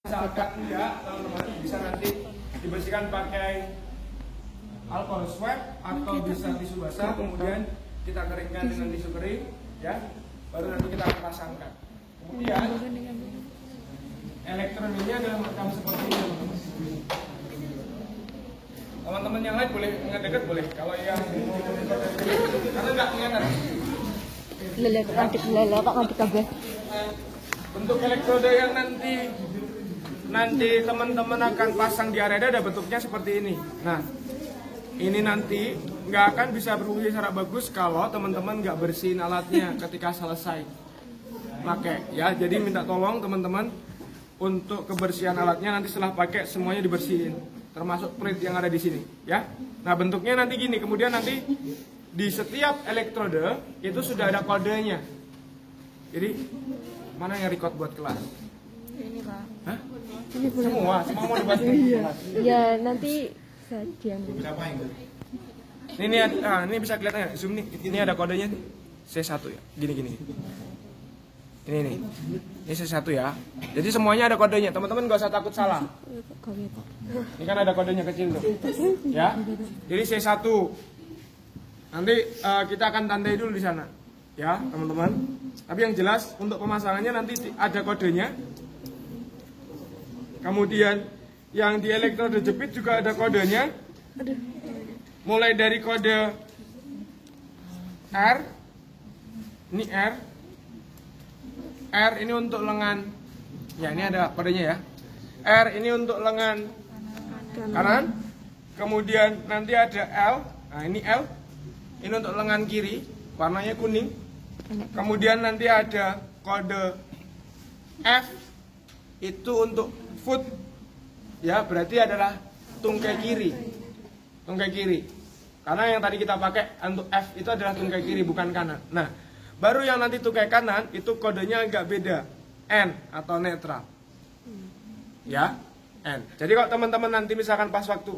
Misalkan enggak, teman-teman bisa nanti dibersihkan pakai alkohol swab atau bisa tisu basah, kemudian kita keringkan dengan tisu kering, ya, baru nanti kita pasangkan. Kemudian elektron ini adalah merekam seperti ini, teman-teman yang lain boleh dekat boleh, kalau yang karena nggak kelihatan. Bentuk elektroda yang nanti teman-teman akan pasang di areda ada bentuknya seperti ini. Nah, ini nanti nggak akan bisa berfungsi secara bagus kalau teman-teman nggak bersihin alatnya ketika selesai pakai, ya. Jadi minta tolong teman-teman untuk kebersihan alatnya nanti setelah pakai semuanya dibersihin, termasuk plate yang ada di sini, ya. Nah, bentuknya nanti gini. Kemudian nanti di setiap elektroda itu sudah ada kodenya. Jadi mana yang record buat kelas? Ini Pak. Hah? Ini Semua mau dibahas di kelas. Ya nanti saja. Ini bisa kelihatan ya, zoom nih. Ini ada kodenya nih. C1 ya. Gini. Ini C1 ya. Jadi semuanya ada kodenya. Teman-teman nggak usah takut salah. Ini kan ada kodenya kecil tuh. Ya. Jadi C1. Nanti kita akan tandai dulu di sana. Ya, teman-teman. Tapi yang jelas untuk pemasangannya nanti ada kodenya. Kemudian yang di elektroda jepit juga ada kodenya. Mulai dari kode R, ini R ini untuk lengan, ya ini ada kodenya ya. R ini untuk lengan kanan. Kemudian nanti ada L, nah ini L, ini untuk lengan kiri, warnanya kuning. Kemudian nanti ada kode F, itu untuk foot, ya berarti adalah tungkai kiri. Karena yang tadi kita pakai untuk F itu adalah tungkai kiri bukan kanan. Nah, baru yang nanti tungkai kanan itu kodenya agak beda, N atau netral. Ya, N. Jadi kalau teman-teman nanti misalkan pas waktu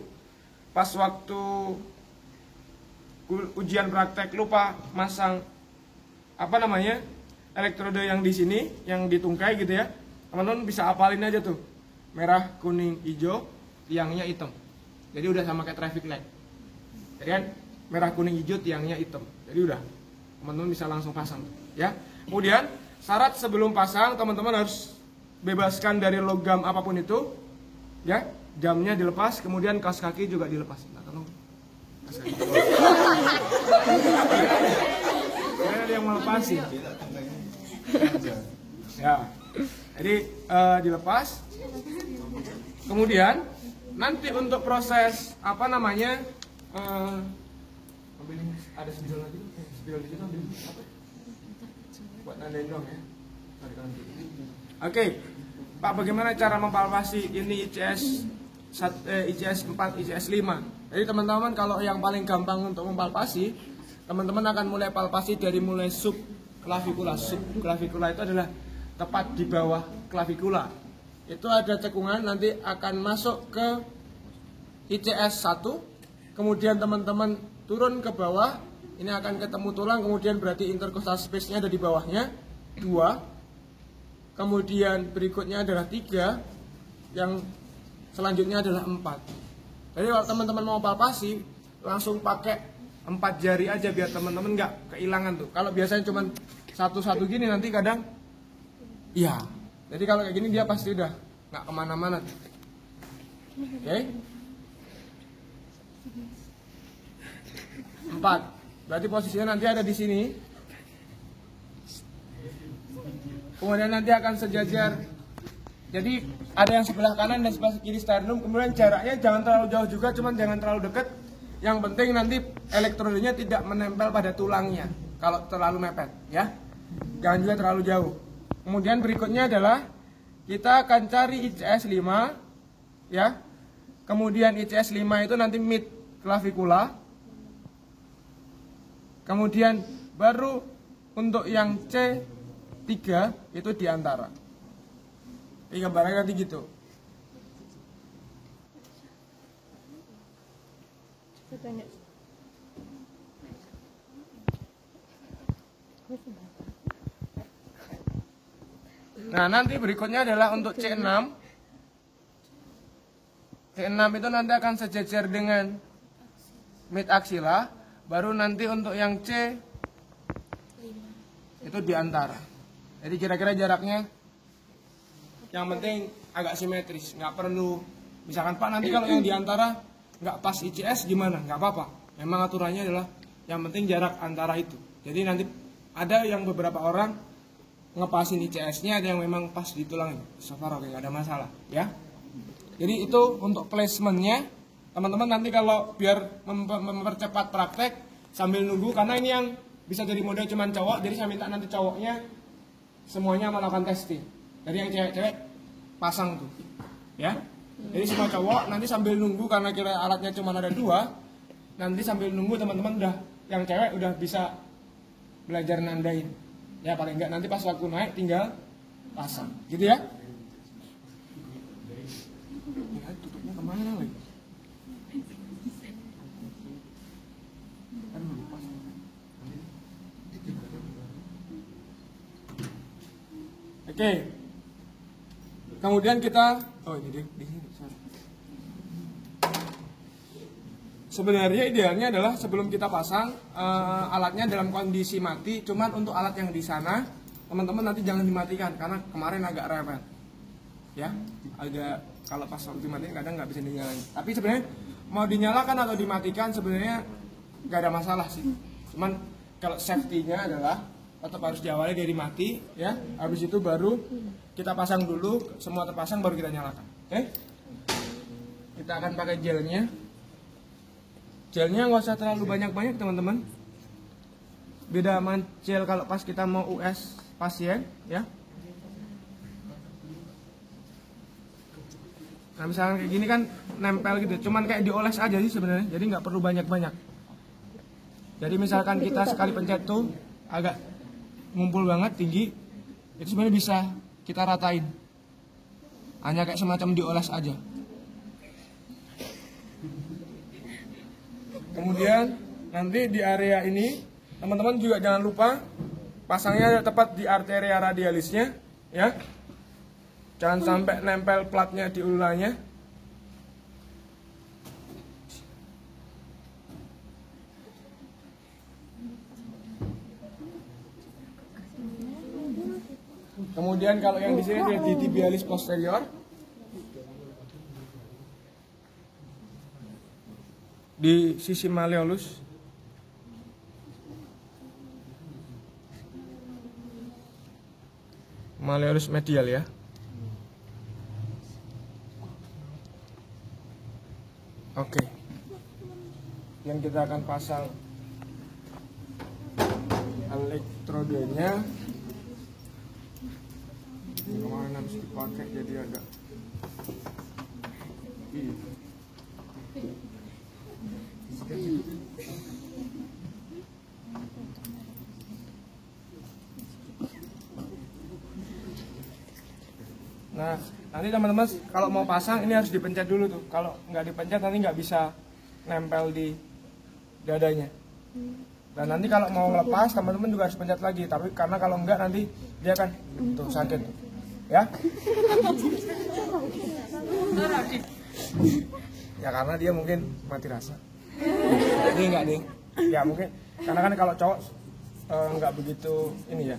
ujian praktek lupa masang elektroda yang di sini, yang ditungkai gitu ya, teman-teman bisa apalin aja tuh, merah, kuning, hijau, tiangnya hitam. Jadi udah sama kayak traffic light. Jadi kan merah, kuning, hijau, tiangnya hitam. Jadi udah, teman-teman bisa langsung pasang, ya. Kemudian syarat sebelum pasang teman-teman harus bebaskan dari logam apapun itu, ya. Jamnya dilepas, kemudian kaos kaki juga dilepas. Nah, tolong. Kaos kaki. Ada yang melepas sih. Ya. Jadi dilepas. Kemudian nanti untuk proses ada spidol lagi, spidol di situ ambil apa? Buat nandain dong ya. Oke. Pak, bagaimana cara mempalpasi ini ICS 4, ICS 5? Jadi teman-teman kalau yang paling gampang untuk mempalpasi, teman-teman akan mulai palpasi dari sub klavikula. Sub klavikula itu adalah tepat di bawah klavikula. Itu ada cekungan, nanti akan masuk ke ICS 1. Kemudian teman-teman turun ke bawah, ini akan ketemu tulang, kemudian berarti intercostal space-nya ada di bawahnya 2. Kemudian berikutnya adalah 3, yang selanjutnya adalah 4. Jadi kalau teman-teman mau palpasi, langsung pakai 4 jari aja biar teman-teman nggak kehilangan tuh. Kalau biasanya cuma satu-satu gini nanti kadang, iya. Jadi kalau kayak gini dia pasti udah nggak kemana-mana. Oke? 4. Berarti posisinya nanti ada di sini. Kemudian nanti akan sejajar. Jadi ada yang sebelah kanan dan sebelah kiri sternum. Kemudian jaraknya jangan terlalu jauh juga, cuman jangan terlalu dekat. Yang penting nanti elektrodanya tidak menempel pada tulangnya. Kalau terlalu mepet, ya. Jangan juga terlalu jauh. Kemudian berikutnya adalah kita akan cari ICS 5, ya. Kemudian ICS 5 itu nanti mid klavikula. Kemudian baru untuk yang C3 itu di antara. Ini gambarnya nanti gitu. Nah, nanti berikutnya adalah untuk C6. C6 itu nanti akan sejajar dengan mid aksila, baru nanti untuk yang C itu di antara. Jadi kira-kira jaraknya yang penting agak simetris, nggak perlu misalkan Pak nanti kalau yang di antara nggak pas ICS gimana? Nggak apa-apa. Memang aturannya adalah yang penting jarak antara itu. Jadi nanti ada yang beberapa orang ngepasin ICS-nya, ada yang memang pas di tulangnya. So far oke, nggak ada masalah, ya. Jadi itu untuk placementnya, teman-teman nanti kalau biar mempercepat praktek sambil nunggu, karena ini yang bisa jadi model cuman cowok, jadi saya minta nanti cowoknya semuanya melakukan testing. Jadi yang cewek-cewek pasang tuh, ya. Jadi semua cowok nanti sambil nunggu, karena kira alatnya cuma ada 2, nanti sambil nunggu teman-teman udah yang cewek udah bisa belajar nandain. Ya paling enggak nanti pas waktu naik tinggal pasang, gitu ya. Ya tutupnya kemana lagi? Oke. Kemudian kita, oh ini di sini. Sorry. Sebenarnya idealnya adalah sebelum kita pasang alatnya dalam kondisi mati. Cuman untuk alat yang di sana, teman-teman nanti jangan dimatikan karena kemarin agak rewel. Ya, agak kalau pas waktu dimatikan kadang nggak bisa dinyalain. Tapi sebenarnya mau dinyalakan atau dimatikan sebenarnya nggak ada masalah sih. Cuman kalau safety-nya adalah tetap harus diawali dari mati, ya. Habis itu baru kita pasang dulu, semua terpasang baru kita nyalakan. Oke? Kita akan pakai gelnya. Gelnya nggak usah terlalu banyak-banyak teman-teman. Beda sama gel kalau pas kita mau US pasien, ya. Nah misalnya kayak gini kan nempel gitu, cuman kayak dioles aja sih sebenarnya, jadi nggak perlu banyak-banyak. Jadi misalkan kita sekali pencet tuh agak ngumpul banget tinggi, itu sebenarnya bisa kita ratain. Hanya kayak semacam dioles aja. Kemudian nanti di area ini teman-teman juga jangan lupa pasangnya tepat di arteria radialisnya, ya. Jangan sampai nempel platnya di ulahnya. Kemudian kalau yang di sini di tibialis posterior, di sisi malleolus, malleolus medial ya. Oke. Yang kita akan pasang elektrodenya. Kemarin habis dipakai jadi agak Nah, nanti teman-teman kalau mau pasang ini harus dipencet dulu tuh. Kalau nggak dipencet nanti nggak bisa nempel di dadanya. Dan nanti kalau mau ngelepas teman-teman juga harus pencet lagi. Tapi karena kalau enggak nanti dia akan tuh sakit, ya. Ya karena dia mungkin mati rasa. Ini enggak nih. Ya mungkin karena kan kalau cowok nggak begitu ini ya.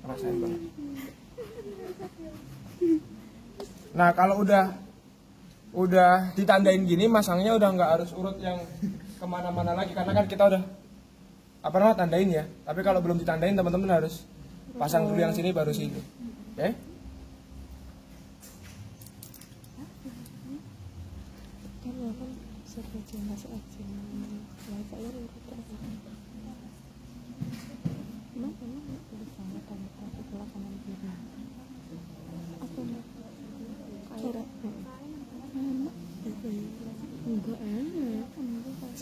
Rasain banget. Nah kalau udah ditandain gini, masangnya udah nggak harus urut yang kemana-mana lagi karena kan kita udah tandain ya. Tapi kalau belum ditandain teman-teman harus pasang dulu yang sini baru sini. Oke?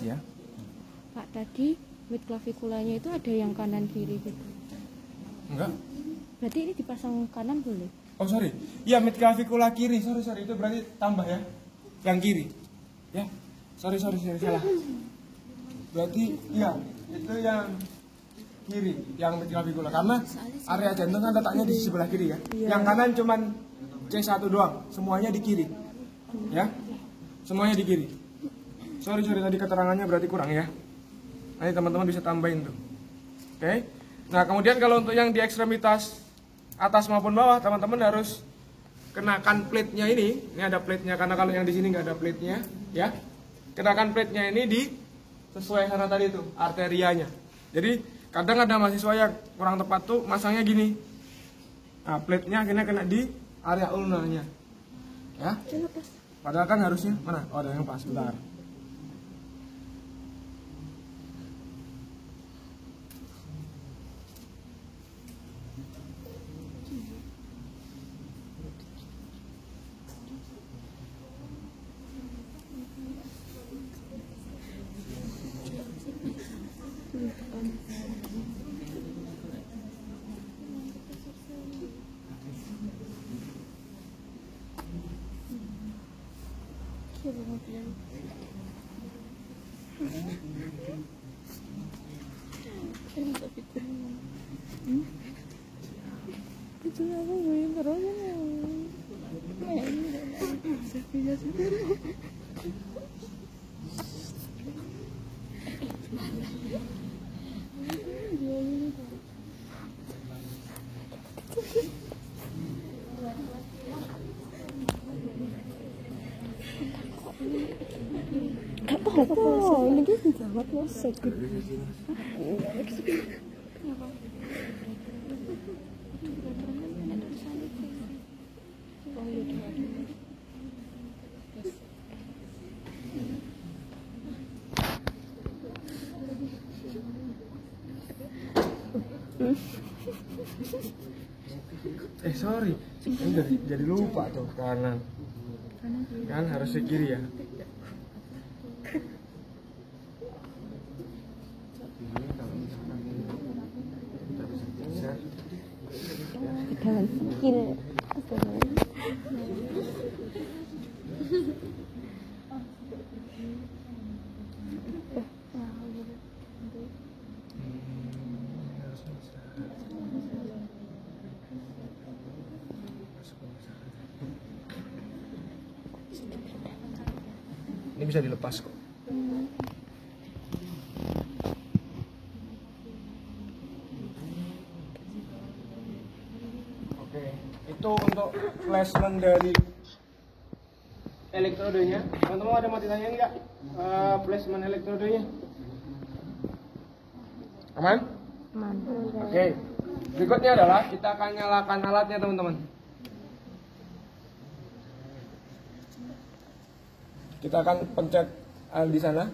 Ya. Pak, tadi mid claviculanya itu ada yang kanan kiri gitu. Enggak. Berarti ini dipasang kanan boleh? Oh sorry, ya mid clavicula kiri, sorry itu berarti tambah ya, yang kiri, ya, sorry salah. Berarti ya itu yang kiri, yang mid clavicula karena area jantung kan letaknya di sebelah kiri ya. Yang kanan cuman C1 doang, semuanya di kiri. Ya, semuanya di kiri. Sorry tadi keterangannya berarti kurang ya. Nanti teman-teman bisa tambahin tuh. Oke. Nah kemudian kalau untuk yang di ekstremitas atas maupun bawah, teman-teman harus kenakan plate-nya ini. Ini ada plate-nya karena kalau yang di sini nggak ada plate-nya, ya. Kenakan plate-nya ini di sesuai sana tadi tuh arterianya. Jadi kadang ada mahasiswa yang kurang tepat tuh masangnya gini. Nah plate-nya akhirnya kena di area ulnanya, ya. Padahal kan harusnya mana? Oh ada yang pas, bentar. Apa? Ini kan jawab lo sakit. Sorry, ini jadi lupa tuh kanan. Kan harus ke kiri ya. Kanan kiri. Ini bisa dilepas kok. Oke, itu untuk placement dari elektrodenya. Teman-teman ada mau ditanya nggak placement elektrodenya? Aman? Aman. Oke. Berikutnya adalah kita akan nyalakan alatnya teman-teman. Kita akan pencet di sana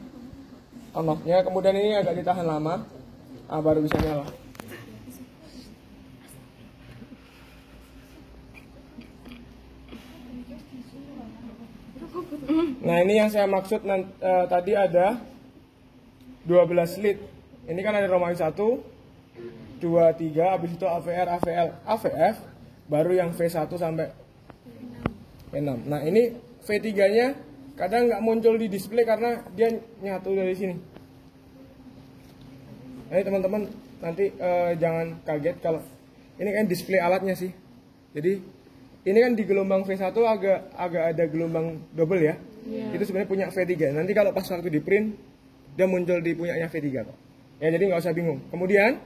on off-nya, kemudian ini agak ditahan lama, baru bisa nyala. Nah ini yang saya maksud tadi ada 12 lead. Ini kan ada Romawi 1, 2, 3, habis itu AVR, AVL, AVF, baru yang V1 sampai V6. Nah ini V3 nya kadang nggak muncul di display karena dia nyatu dari sini. Jadi teman-teman nanti jangan kaget kalau ini kan display alatnya sih. Jadi ini kan di gelombang V1 agak ada gelombang double ya. Itu sebenarnya punya V3. Nanti kalau pas waktu di print dia muncul di punyanya V3 kok. Ya jadi nggak usah bingung. Kemudian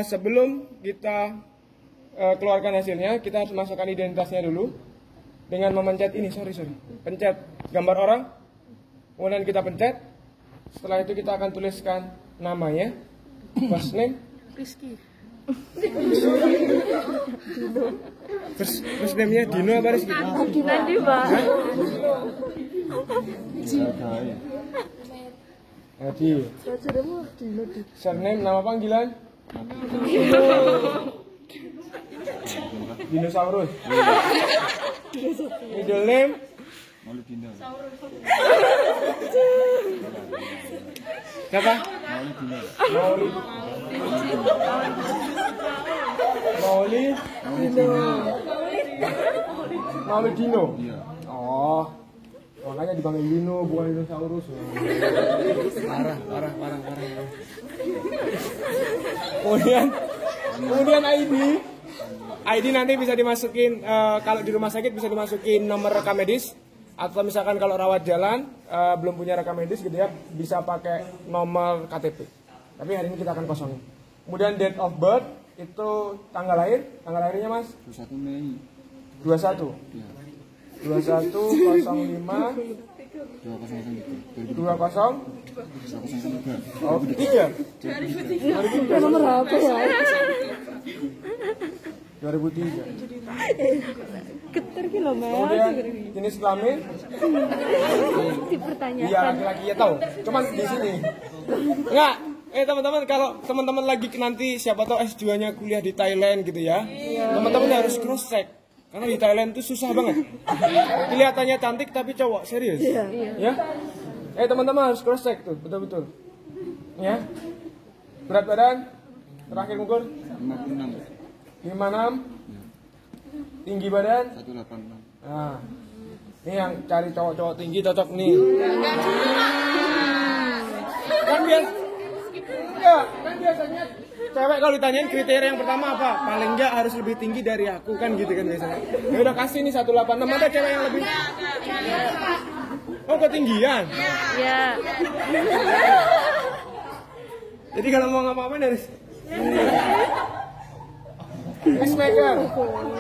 sebelum kita keluarkan hasilnya, kita harus masukkan identitasnya dulu. Dengan memencet ini, pencet gambar orang, kemudian kita pencet. Setelah itu kita akan tuliskan namanya, first name, Rizky. first name-nya Dino apa Rizky? Nanti Pak. Adi. Surname, nama panggilan? Dinosaurus. Middle name? Siapa? Maulidino. Oh, makanya dipanggil Dino bukan dinosaurus. Parah. ID nanti bisa dimasukin, kalau di rumah sakit bisa dimasukin nomor rekam medis, atau misalkan kalau rawat jalan belum punya rekam medis gitu ya, bisa pakai nomor KTP. Tapi hari ini kita akan kosongin. Kemudian date of birth itu tanggal lahirnya Mas? 21 Mei. 21. Ya. 2105 20 oh 3 2003 Nomor apa ya? 2003. Geter ki lho, Mas. Kemudian jenis kelamin Dipertanyakan. iya laki-laki ya tahu. Cuman di sini. Enggak. Teman-teman, kalau teman-teman lagi nanti siapa tahu S2-nya kuliah di Thailand gitu ya. Teman-teman harus cross check. Karena di Thailand itu susah banget. Kelihatannya cantik tapi cowok, serius. Ya. Teman-teman harus cross check tuh, betul-betul. Ya. Berat badan terakhir ngukur 56. 56. Tinggi badan 186. nah, ini yang cari cowok-cowok tinggi cocok nih. Kan biasanya cewek kalau ditanyain kriteria yang pertama apa? Paling enggak harus lebih tinggi dari aku kan gitu kan biasanya. Ya udah kasih nih 186, ada cewek yang lebih. Oh, ketinggian. Ya. Jadi kalau mau ngapa-ngapain harus pacemaker.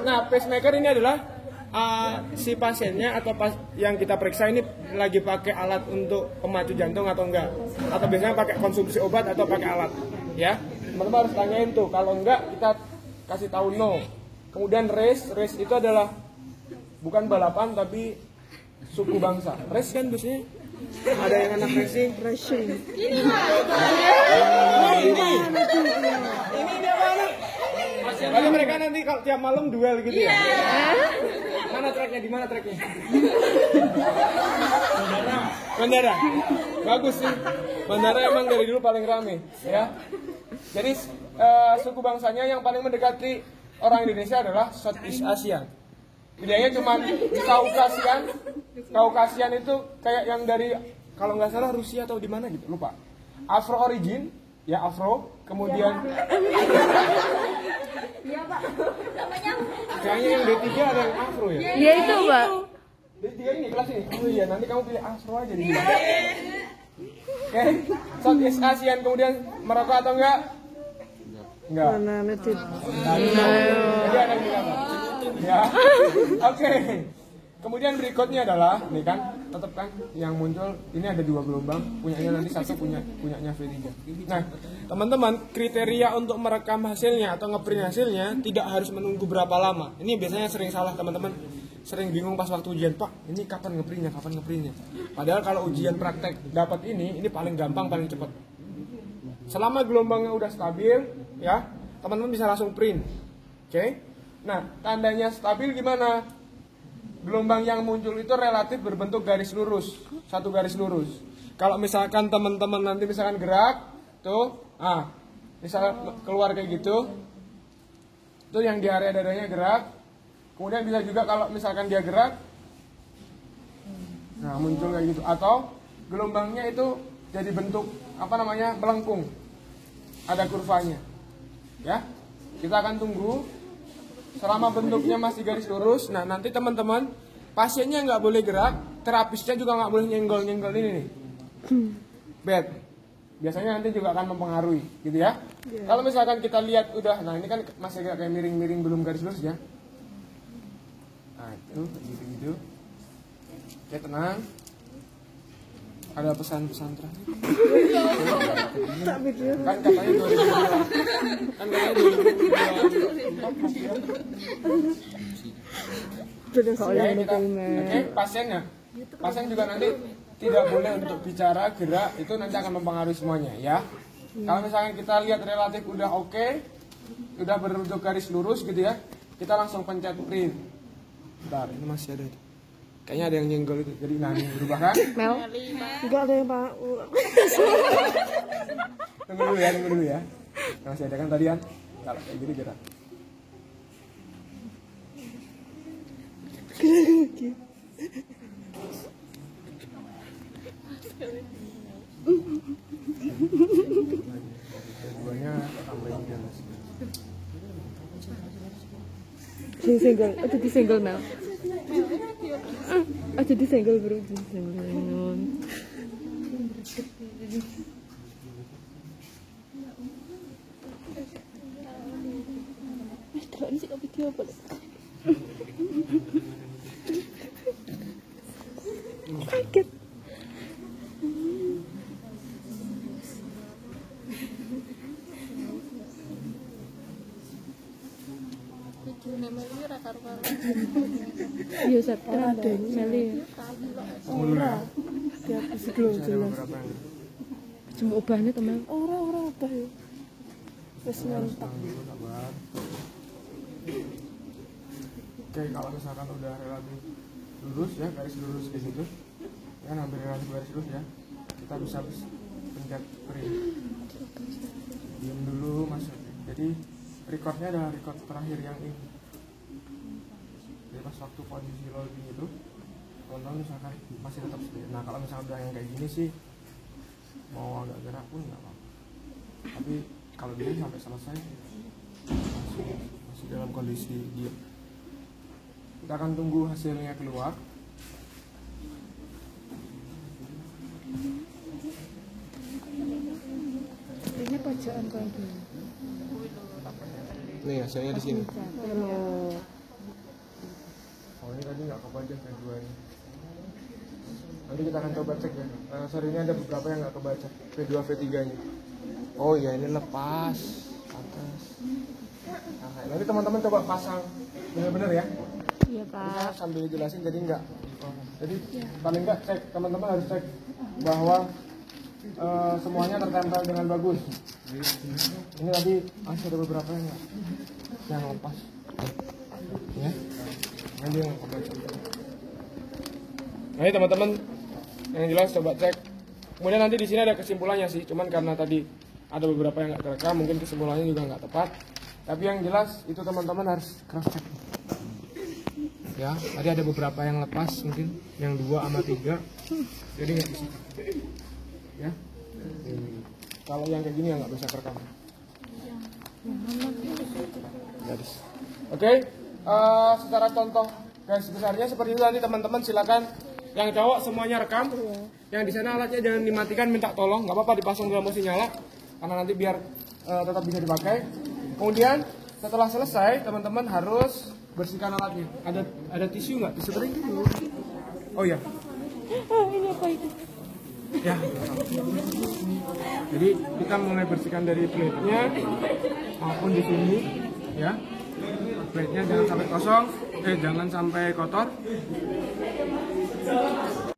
Nah, pacemaker ini adalah si pasiennya atau yang kita periksa ini lagi pakai alat untuk pemacu jantung atau enggak, atau biasanya pakai konsumsi obat atau pakai alat, ya. Teman-teman harus tanyain tuh, kalau enggak kita kasih tahu no. Kemudian race itu adalah bukan balapan tapi suku bangsa. Race kan biasanya ada yang anak racing. Ini dia mana? Lalu mereka nanti kalau tiap malam duel gitu ya. Mana tracknya? Di mana tracknya? Bandara. Bagus sih. Bandara emang dari dulu paling rame, ya. Jadi suku bangsanya yang paling mendekati orang Indonesia adalah Southeast Asia. Bedanya cuma di Kaukasian itu kayak yang dari kalau nggak salah Rusia atau di mana gitu, lupa. Afro origin, ya Afro, kemudian Iya Pak, namanya kayaknya yang D3 ada yang Afro ya. Ya itu, Pak. D3 ini kelas ini. Oh iya, nanti kamu pilih Afro aja di sini. Oke, Southeast Asian kemudian Maroko atau enggak? Enggak. Jadi ada yang bilang apa? Ya. Oke. Kemudian berikutnya adalah, nih kan, tetap kan yang muncul ini ada 2 gelombang, punyanya nanti satu punyanya V3. Nah, teman-teman, kriteria untuk merekam hasilnya atau ngeprint hasilnya tidak harus menunggu berapa lama. Ini biasanya sering salah teman-teman, sering bingung pas waktu ujian, Pak, ini kapan ngeprintnya? Padahal kalau ujian praktek dapat ini paling gampang, paling cepat. Selama gelombangnya udah stabil, ya, teman-teman bisa langsung print. Oke? Nah, tandanya stabil gimana? Gelombang yang muncul itu relatif berbentuk garis lurus, satu garis lurus. Kalau misalkan teman-teman nanti misalkan gerak, tuh, misalkan keluar kayak gitu, itu yang di area dadanya gerak. Kemudian bisa juga kalau misalkan dia gerak, nah muncul kayak gitu. Atau gelombangnya itu jadi bentuk melengkung, ada kurvanya, ya. Kita akan tunggu. Selama bentuknya masih garis lurus, nah nanti teman-teman pasiennya nggak boleh gerak, terapisnya juga nggak boleh nyenggol ini nih, bed. Biasanya nanti juga akan mempengaruhi, gitu ya. Kalau misalkan kita lihat udah, nah ini kan masih agak kayak miring-miring belum garis lurus ya. Nah itu gitu. Oke, tenang. Ada pesan-pesan terakhir. Kan katanya 2002. Kan katanya 2002. Oke, pasiennya. Pasien juga nanti tidak boleh untuk bicara, gerak, itu nanti akan mempengaruhi semuanya, ya. Kalau misalkan kita lihat relatif udah oke, udah berbentuk garis lurus gitu ya, kita langsung pencet print. Bentar, ini masih ada itu. Kayaknya ada yang nyenggol itu, jadi nah ini berubah kan? Mel? Enggak ada yang Pak. Tunggu dulu ya. Masih ada kan tadi kan? Kalau kayak gini gerak. Keduanya tambahin garis. disenggol, Mel. Aja disenggol bro, disenggol. Terus ini kok video apa? Kaget. Iya, September ada Meli. Ora. Tiap sebelum jelas. Cuma ubahnya teman. Ora ubah ya. Wis nyentak. Oke, kalau misalkan udah relatif lurus ya, garis lurus di situ, ya hampir relatif garis lurus ya, kita bisa pencet print. Diam dulu masuk. Jadi recordnya adalah record terakhir yang ini. Jadi pas waktu kondisi loading itu, teman-teman misalkan masih tetap seperti. Nah kalau misalkan udah yang kayak gini sih, mau agak gerak pun nggak apa-apa. Tapi kalau dia sampai selesai masih dalam kondisi diam. Kita akan tunggu hasilnya keluar. Ini pojokan kayak gini. Nih hasilnya di sini. Oh, ini tadi nggak kebaca V2 nya. Nanti kita akan coba cek ya. Sorry, ini ada beberapa yang nggak kebaca V2 V3 nya. Oh iya, ini lepas atas. Nah, nanti teman-teman coba pasang benar-benar ya. iya Kita Pak. sambil jelasin jadi enggak. Jadi paling enggak cek, teman-teman harus cek bahwa semuanya tertempel dengan bagus. Ini tadi masih ada beberapa yang lepas. Ya. Nanti yang kebaca. Nah, ini teman-teman yang jelas coba cek. Kemudian nanti di sini ada kesimpulannya sih, cuman karena tadi ada beberapa yang nggak terekam, mungkin kesimpulannya juga nggak tepat. Tapi yang jelas itu teman-teman harus cross check. Ya, tadi ada beberapa yang lepas mungkin, yang 2 sama 3. Jadi nggak bisa. Ya. Kalau yang kayak gini ya nggak bisa terekam. Garis. Oke, secara contoh garis besarnya seperti itu. Nanti teman-teman silakan yang cowok semuanya rekam. Yang di sana alatnya jangan dimatikan, minta tolong, nggak apa-apa dipasang dalam musik nyala, karena nanti biar tetap bisa dipakai. Kemudian setelah selesai teman-teman harus bersihkan alatnya. Ada tisu nggak? Tisu kering? Oh ya. Ini apa itu? Ya. Jadi kita mulai bersihkan dari plate-nya maupun di sini, ya. Plate-nya jangan sampai kosong, jangan sampai kotor.